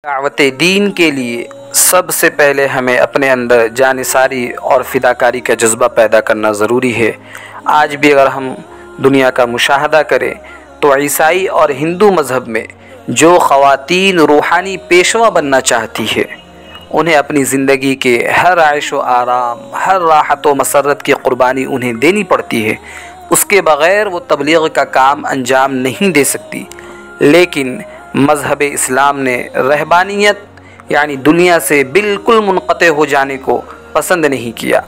دعوت دین کے لیے سب سے پہلے ہمیں اپنے اندر جانثاری اور فداکاری کا جذبہ پیدا کرنا ضروری ہے۔ آج بھی اگر ہم دنیا کا مشاہدہ کریں تو عیسائی اور ہندو مذہب میں جو خواتین روحانی پیشوا بننا چاہتی ہے انہیں اپنی زندگی کے ہر عیش و آرام، ہر راحت و مسرت کی قربانی انہیں دینی پڑتی ہے۔ اس کے بغیر وہ تبلیغ کا کام انجام نہیں دے سکتی۔ لیکن مذہب اسلام نے رہبانیت یعنی دنیا سے بالکل منقطع ہو جانے کو پسند نہیں کیا،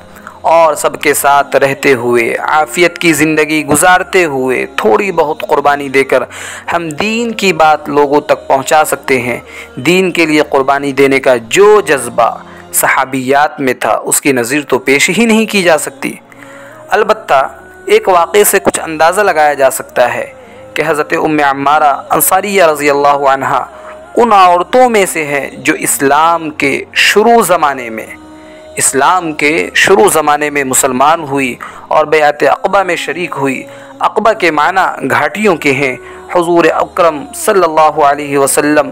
اور سب کے ساتھ رہتے ہوئے عافیت کی زندگی گزارتے ہوئے تھوڑی بہت قربانی دے کر ہم دین کی بات لوگوں تک پہنچا سکتے ہیں۔ دین کے لیے قربانی دینے کا جو جذبہ صحابیات میں تھا اس کی نظیر تو پیش ہی نہیں کی جا سکتی۔ البتہ ایک واقعے سے کچھ اندازہ لگایا جا سکتا ہے کہ حضرت ام عمارہ انصاریہ رضی اللہ عنہا ان عورتوں میں سے ہے جو اسلام کے شروع زمانے میں مسلمان ہوئی اور بیعت عقبہ میں شریک ہوئی۔ عقبہ کے معنی گھاٹیوں کے ہیں۔ حضور اکرم صلی اللہ علیہ وسلم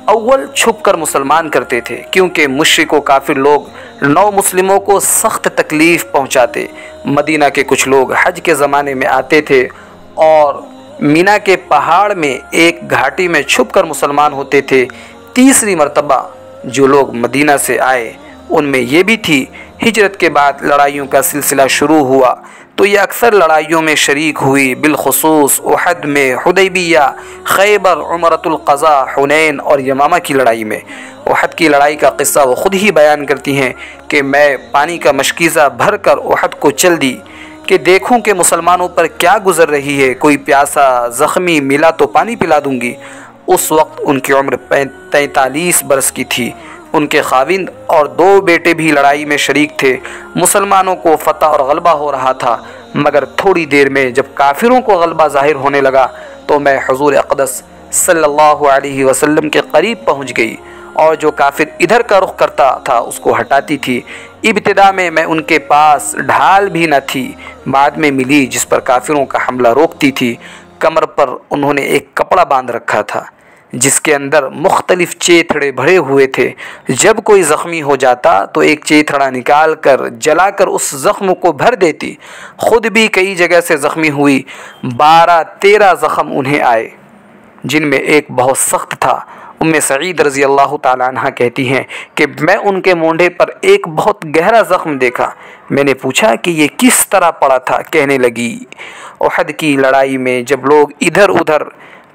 اول چھپ کر مسلمان کرتے تھے، کیونکہ مشرک و کافر لوگ نو مسلموں کو سخت تکلیف پہنچاتے۔ مدینہ کے کچھ لوگ حج کے زمانے میں آتے تھے اور مینا کے پہاڑ میں ایک گھاٹی میں چھپ کر مسلمان ہوتے تھے۔ تیسری مرتبہ جو لوگ مدینہ سے آئے ان میں یہ بھی تھی۔ ہجرت کے بعد لڑائیوں کا سلسلہ شروع ہوا تو یہ اکثر لڑائیوں میں شریک ہوئی، بالخصوص احد میں، حدیبیہ، خیبر، عمرۃ القضاء، حنین اور یمامہ کی لڑائی میں۔ احد کی لڑائی کا قصہ وہ خود ہی بیان کرتی ہیں کہ میں پانی کا مشکیزہ بھر کر احد کو چل دی کہ دیکھوں کہ مسلمانوں پر کیا گزر رہی ہے، کوئی پیاسا زخمی ملا تو پانی پلا دوں گی۔ اس وقت ان کی عمر 43 برس کی تھی۔ ان کے خاوند اور 2 بیٹے بھی لڑائی میں شریک تھے۔ مسلمانوں کو فتح اور غلبہ ہو رہا تھا، مگر تھوڑی دیر میں جب کافروں کو غلبہ ظاہر ہونے لگا تو میں حضور اقدس صلی اللہ علیہ وسلم کے قریب پہنچ گئی اور جو کافر ادھر کا رخ کرتا تھا اس کو ہٹاتی تھی۔ ابتدا میں ان کے پاس ڈھال بھی نہ تھی، بعد میں ملی جس پر کافروں کا حملہ روکتی تھی۔ کمر پر انہوں نے ایک کپڑا باندھ رکھا تھا جس کے اندر مختلف چیتھڑے بھرے ہوئے تھے۔ جب کوئی زخمی ہو جاتا تو ایک چیتھڑا نکال کر جلا کر اس زخم کو بھر دیتی۔ خود بھی کئی جگہ سے زخمی ہوئی۔ 12-13 زخم انہیں آئے جن میں ایک بہت سخت تھا۔ ام سعید رضی اللہ تعالیٰ عنہ کہتی ہیں کہ میں ان کے مونڈے پر ایک بہت گہرا زخم دیکھا۔ میں نے پوچھا کہ یہ کس طرح پڑا تھا؟ کہنے لگی، احد کی لڑائی میں جب لوگ ادھر ادھر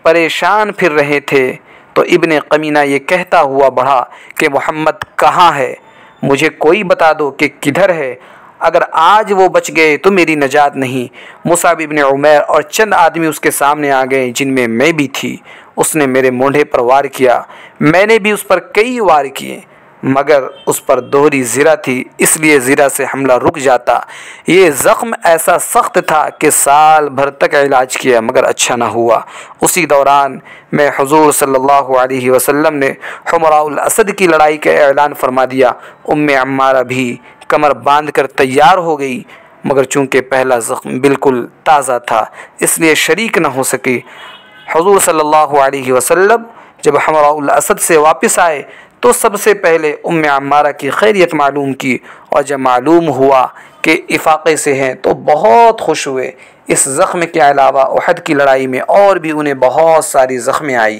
پریشان پھر رہے تھے تو ابن قمینہ یہ کہتا ہوا بڑھا کہ محمد کہاں ہے؟ مجھے کوئی بتا دو کہ کدھر ہے۔ اگر آج وہ بچ گئے تو میری نجات نہیں۔ مصعب ابن عمیر اور چند آدمی اس کے سامنے آ گئے جن میں بھی تھی۔ اس نے میرے مونڈے پر وار کیا، میں نے بھی اس پر کئی وار کیے، مگر اس پر دوہری زرہ تھی، اس لیے زرہ سے حملہ رک جاتا۔ یہ زخم ایسا سخت تھا کہ سال بھر تک علاج کیا مگر اچھا نہ ہوا۔ اسی دوران میں حضور صلی اللہ علیہ وسلم نے حمراء الاسد کی لڑائی کا اعلان فرما دیا۔ ام عمارہ بھی کمر باندھ کر تیار ہو گئی، مگر چونکہ پہلا زخم بالکل تازہ تھا اس لیے شریک نہ ہو سکی۔ حضور صلی اللہ علیہ وسلم جب حمراء الاسد سے واپس آئے تو سب سے پہلے ام عمارہ کی خیریت معلوم کی، اور جب معلوم ہوا کہ افاقے سے ہیں تو بہت خوش ہوئے۔ اس زخم کے علاوہ احد کی لڑائی میں اور بھی انہیں بہت ساری زخمیں آئی۔